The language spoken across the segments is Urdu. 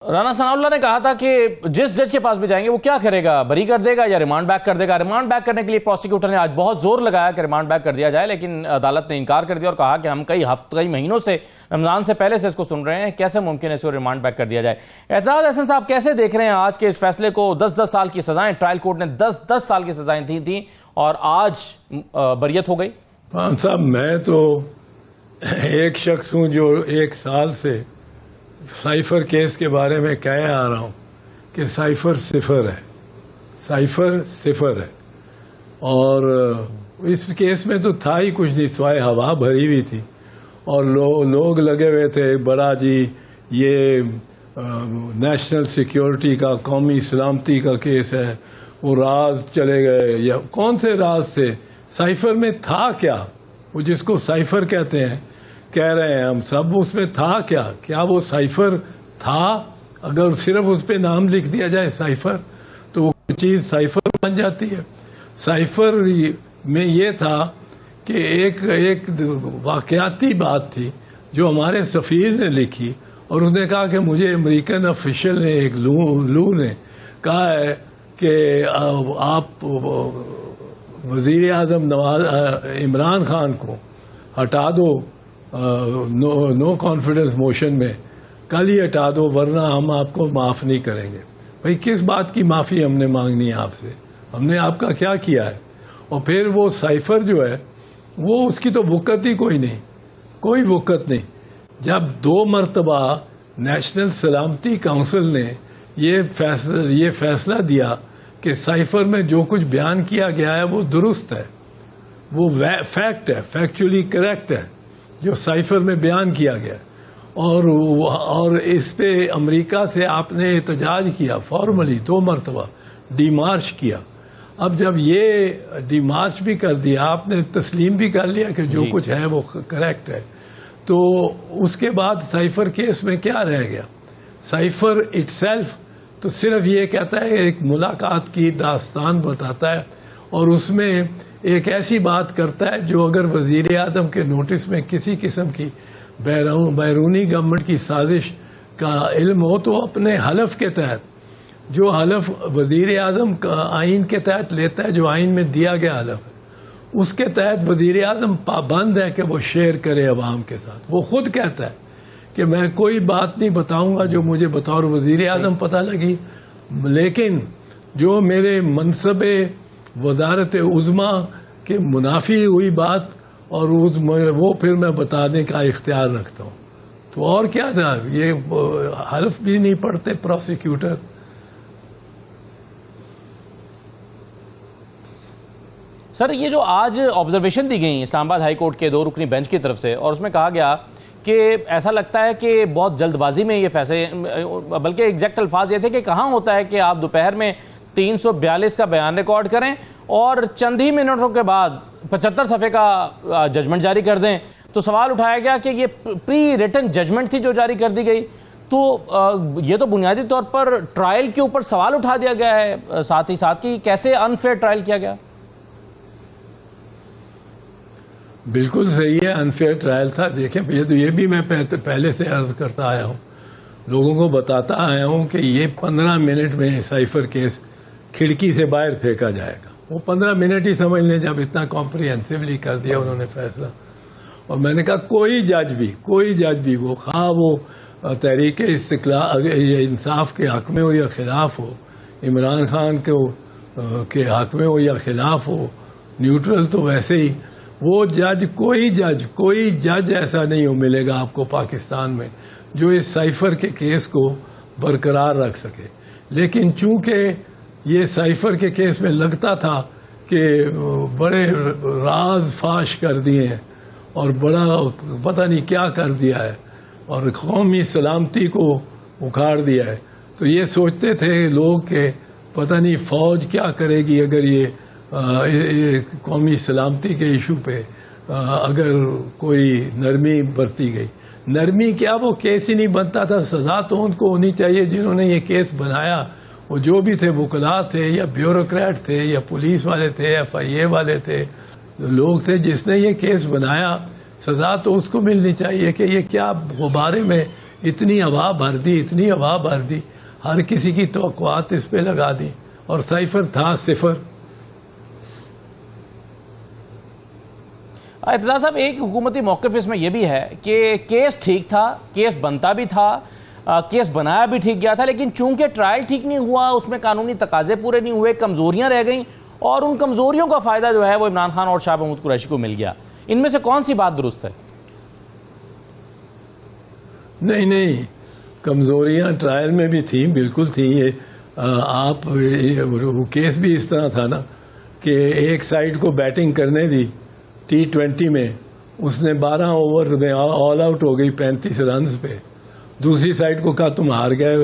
رانا ثناء اللہ نے کہا تھا کہ جس جج کے پاس بھی جائیں گے وہ کیا کرے گا، بری کر دے گا یا ریمانڈ بیک کر دے گا۔ ریمانڈ بیک کرنے کے لیے پروسیکیوٹر نے آج بہت زور لگایا کہ ریمانڈ بیک کر دیا جائے، لیکن عدالت نے انکار کر دیا اور کہا کہ ہم کئی مہینوں سے رمضان سے پہلے سے اس کو سن رہے ہیں، کیسے ممکن ہے اس کو ریمانڈ بیک کر دیا جائے۔ اعتراض احسن صاحب کیسے دیکھ رہے ہیں آج کے اس فیصلے کو؟ 10 سال کی سزائیں، ٹرائل کورٹ نے 10 سال کی سزائیں دی تھیں اور آج بریت ہو گئی۔ خان صاحب، میں تو ایک شخص ہوں جو 1 سال سے سائفر کیس کے بارے میں کہہ آ رہا ہوں کہ سائفر صفر ہے، سائفر صفر ہے، اور اس کیس میں تو تھا ہی کچھ نہیں سوائے ہوا بھری ہوئی تھی، اور لوگ لگے ہوئے تھے بڑا جی یہ نیشنل سیکیورٹی کا، قومی سلامتی کا کیس ہے، وہ راز چلے گئے، یا کون سے راز تھے؟ سائفر میں تھا کیا؟ وہ جس کو سائفر کہتے ہیں، کہہ رہے ہیں ہم سب، اس میں تھا کیا وہ سائفر تھا؟ اگر صرف اس پہ نام لکھ دیا جائے سائفر تو وہ چیز سائفر بن جاتی ہے۔ سائفر میں یہ تھا کہ ایک واقعاتی بات تھی جو ہمارے سفیر نے لکھی، اور اس نے کہا کہ مجھے امریکن افیشل نے، ایک لو نے کہا ہے کہ آپ وزیر اعظم عمران خان کو ہٹا دو، نو کانفیڈنس موشن میں کل ہی ہٹا دو ورنہ ہم آپ کو معاف نہیں کریں گے۔ بھئی کس بات کی معافی ہم نے مانگنی ہے آپ سے؟ ہم نے آپ کا کیا کیا ہے؟ اور پھر وہ سائفر جو ہے وہ اس کی تو وقت ہی کوئی نہیں، کوئی وقت نہیں۔ جب 2 مرتبہ نیشنل سلامتی کونسل نے یہ فیصلہ دیا کہ سائفر میں جو کچھ بیان کیا گیا ہے وہ درست ہے، وہ فیکٹ ہے، فیکچولی کریکٹ ہے جو سائفر میں بیان کیا گیا، اور اس پہ امریکہ سے آپ نے احتجاج کیا فارملی 2 مرتبہ، ڈی مارچ کیا۔ اب جب یہ ڈی مارچ بھی کر دیا، آپ نے تسلیم بھی کر لیا کہ جو کچھ ہے وہ کریکٹ ہے، تو اس کے بعد سائفر کیس میں کیا رہ گیا؟ سائفر اٹ سیلف تو صرف یہ کہتا ہے، ایک ملاقات کی داستان بتاتا ہے، اور اس میں ایک ایسی بات کرتا ہے جو اگر وزیر اعظم کے نوٹس میں کسی قسم کی بیرونی گورنمنٹ کی سازش کا علم ہو تو اپنے حلف کے تحت، جو حلف وزیر اعظم کا آئین کے تحت لیتا ہے، جو آئین میں دیا گیا حلف ہے، اس کے تحت وزیر اعظم پابند ہے کہ وہ شیئر کرے عوام کے ساتھ۔ وہ خود کہتا ہے کہ میں کوئی بات نہیں بتاؤں گا جو مجھے بطور وزیر اعظم پتہ لگی، لیکن جو میرے منصب وزارت عظمیٰ کے منافی ہوئی بات اور وہ پھر میں بتانے کا اختیار رکھتا ہوں۔ تو اور کیا تھا؟ یہ حلف بھی نہیں پڑھتے پروسیکیوٹر۔ سر، یہ جو آج آبزرویشن دی گئی اسلام آباد ہائی کورٹ کے 2 رکنی بینچ کی طرف سے، اور اس میں کہا گیا کہ ایسا لگتا ہے کہ بہت جلد بازی میں یہ فیصلے، بلکہ ایگزیکٹ الفاظ یہ تھے کہ کہاں ہوتا ہے کہ آپ دوپہر میں 342 کا بیان ریکارڈ کریں اور چند ہی منٹوں کے بعد 75 صفحے کا ججمنٹ جاری کر دیں۔ تو سوال اٹھایا گیا کہ یہ پری ریٹن ججمنٹ تھی جو جاری کر دی گئی، تو یہ تو بنیادی طور پر ٹرائل کے اوپر سوال اٹھا دیا گیا ہے، ساتھ ہی ساتھ کہ کیسے انفیئر ٹرائل کیا گیا۔ بالکل صحیح ہے، انفیئر ٹرائل تھا۔ دیکھیں یہ بھی میں پہلے سے عرض کرتا آیا ہوں، لوگوں کو بتاتا آیا ہوں کہ یہ 15 منٹ میں سائفر کیس کھڑکی سے باہر پھینکا جائے گا۔ وہ 15 منٹ ہی سمجھ لیں جب اتنا کمپریہنسولی کر دیا انہوں نے فیصلہ۔ اور میں نے کہا کوئی جج بھی وہ خواہ وہ تحریک استقلال انصاف کے حق میں ہو یا خلاف ہو، عمران خان کے حق میں ہو یا خلاف ہو، نیوٹرل تو ویسے ہی، وہ جج کوئی جج ایسا نہیں ملے گا آپ کو پاکستان میں جو اس سائفر کے کیس کو برقرار رکھ سکے۔ لیکن چونکہ یہ سائفر کے کیس میں لگتا تھا کہ بڑے راز فاش کر دیے ہیں اور بڑا پتہ نہیں کیا کر دیا ہے اور قومی سلامتی کو اکھاڑ دیا ہے، تو یہ سوچتے تھے لوگ کہ پتہ نہیں فوج کیا کرے گی اگر یہ قومی سلامتی کے ایشو پہ اگر کوئی نرمی برتی گئی۔ نرمی کیا، وہ کیس ہی نہیں بنتا تھا۔ سزا تو ان کو ہونی چاہیے جنہوں نے یہ کیس بنایا، وہ جو بھی تھے، وکلاء تھے یا بیوروکریٹ تھے یا پولیس والے تھے، FIA والے تھے، لوگ تھے جس نے یہ کیس بنایا، سزا تو اس کو ملنی چاہیے کہ یہ کیا غبارے میں اتنی ہوا بھر دی ہر کسی کی توقعات اس پہ لگا دی اور سائفر تھا صفر. ارتضیٰ صاحب ایک حکومتی موقف اس میں یہ بھی ہے کہ کیس ٹھیک تھا, کیس بنتا بھی تھا, کیس بنایا بھی ٹھیک گیا تھا, لیکن چونکہ ٹرائل ٹھیک نہیں ہوا, اس میں قانونی تقاضے پورے نہیں ہوئے, کمزوریاں رہ گئیں اور ان کمزوریوں کا فائدہ جو ہے وہ عمران خان اور شاہ محمود قریشی کو مل گیا. ان میں سے کون سی بات درست ہے؟ نہیں, کمزوریاں ٹرائل میں بھی تھیں, بالکل تھیں. یہ آپ وہ کیس بھی اس طرح تھا نا کہ ایک سائڈ کو بیٹنگ کرنے دی T20 میں, اس نے 12 اوور میں آل آؤٹ ہو گئی 35 رنز پہ. دوسری سائڈ کو کہا تم ہار گئے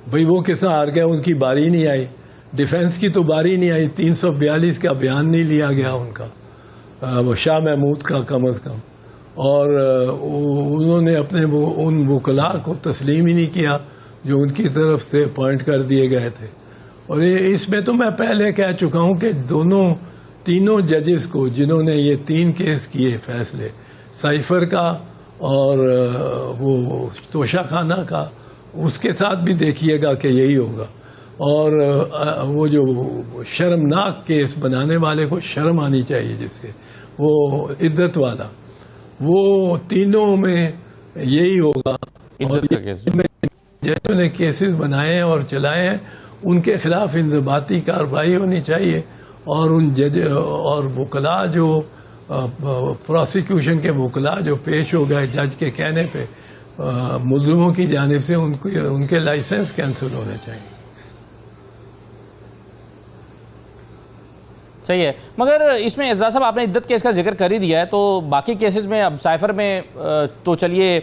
بھئی. وہ کس طرح ہار گئے؟ ان کی باری نہیں آئی, ڈیفنس کی تو باری نہیں آئی. 342 کا بیان نہیں لیا گیا ان کا, وہ شاہ محمود کا کم از کم, اور انہوں نے اپنے ان وکلاء کو تسلیم ہی نہیں کیا جو ان کی طرف سے اپوائنٹ کر دیے گئے تھے. اور اس میں تو میں پہلے کہہ چکا ہوں کہ تینوں ججز کو جنہوں نے یہ 3 کیس کیے فیصلے, سائفر کا اور وہ توشہ خانہ کا, اس کے ساتھ بھی دیکھیے گا کہ یہی ہوگا. اور وہ جو شرمناک کیس بنانے والے کو شرم آنی چاہیے, جس سے وہ عدت والا, وہ تینوں میں یہی ہوگا. جنہوں نے کیسز بنائے ہیں اور چلائے ہیں ان کے خلاف انضباطی کارروائی ہونی چاہیے, اور ان جج اور وکلاء جو پروسیکیوشن کے وکلاء جو پیش ہو گئے جج کے کہنے پہ ملزموں کی جانب سے ان کے لائسنس کینسل ہونے چاہیے. صحیح ہے, مگر اس میں اعزاز صاحب آپ نے عدت کیس کا ذکر کر ہی دیا ہے, تو باقی کیسز میں اب سائفر میں تو چلیے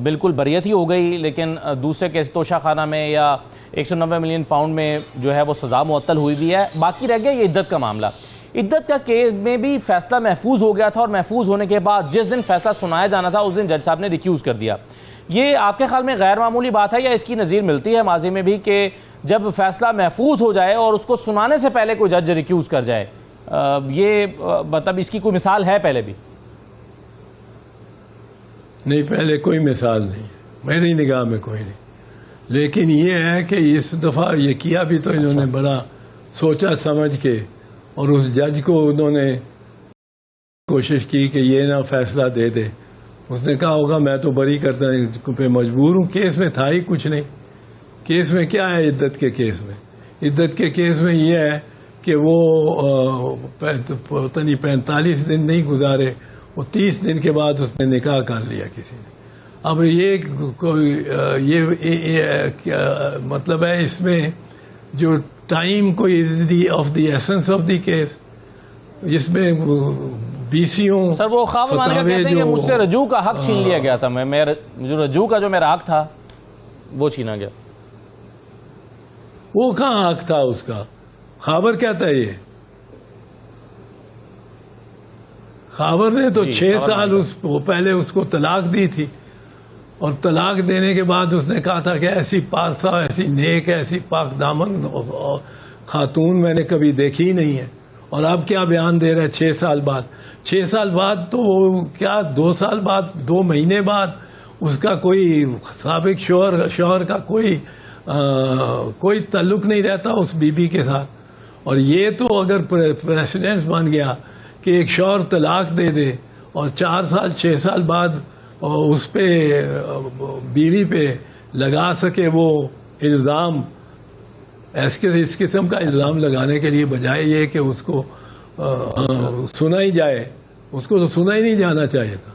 بالکل بریت ہی ہو گئی, لیکن دوسرے کیس توشہ خانہ میں یا 190 ملین پاؤنڈ میں جو ہے وہ سزا معطل ہوئی بھی ہے. باقی رہ گیا یہ عدت کا معاملہ. عدت کا کیس میں بھی فیصلہ محفوظ ہو گیا تھا, اور محفوظ ہونے کے بعد جس دن فیصلہ سنایا جانا تھا اس دن جج صاحب نے ریکیوز کر دیا. یہ آپ کے خیال میں غیر معمولی بات ہے, یا اس کی نظیر ملتی ہے ماضی میں بھی کہ جب فیصلہ محفوظ ہو جائے اور اس کو سنانے سے پہلے کوئی جج ریکیوز کر جائے؟ یہ مطلب اس کی کوئی مثال ہے پہلے بھی؟ نہیں, پہلے کوئی مثال نہیں, میری نگاہ میں کوئی نہیں. لیکن یہ ہے کہ اس دفعہ یہ کیا بھی تو انہوں نے بڑا سوچا سمجھ کے, اور اس جج کو انہوں نے کوشش کی کہ یہ نہ فیصلہ دے دے. اس نے کہا ہوگا میں تو بری کرتا پہ مجبور ہوں, کیس میں تھا ہی کچھ نہیں. کیس میں کیا ہے عدت کے کیس میں؟ عدت کے کیس میں یہ ہے کہ وہ پتہ نہیں 45 دن نہیں گزارے, وہ 30 دن کے بعد اس نے نکاح کر لیا کسی نے. اب یہ مطلب ہے اس میں جو ٹائم کوئی of the essence of the case, جس میں بیسیوں سر وہ خواب مانے کا کہتے ہیں کہ مجھ سے رجوع کا حق چھین لیا گیا تھا, میں جو رجوع کا جو میرا حق تھا وہ چھینا گیا. وہ کہاں حق تھا اس کا؟ خابر کہتا ہے یہ. خابر نے تو 6 سال پہلے اس کو طلاق دی تھی, اور طلاق دینے کے بعد اس نے کہا تھا کہ ایسی پارسا, ایسی نیک, ایسی پاک دامن خاتون میں نے کبھی دیکھی ہی نہیں ہے. اور اب کیا بیان دے رہا ہے 6 سال بعد؟ 6 سال بعد تو کیا 2 سال بعد, 2 مہینے بعد اس کا کوئی سابق شوہر کا کوئی تعلق نہیں رہتا اس بی کے ساتھ. اور یہ تو اگر پریسیڈنٹ بن گیا کہ ایک شوہر طلاق دے دے اور 4 سال 6 سال بعد اس پہ بیوی پہ لگا سکے وہ الزام, اس قسم کا الزام لگانے کے لیے, بجائے یہ کہ اس کو سنا ہی جائے, اس کو تو سنا ہی نہیں جانا چاہیے تھا.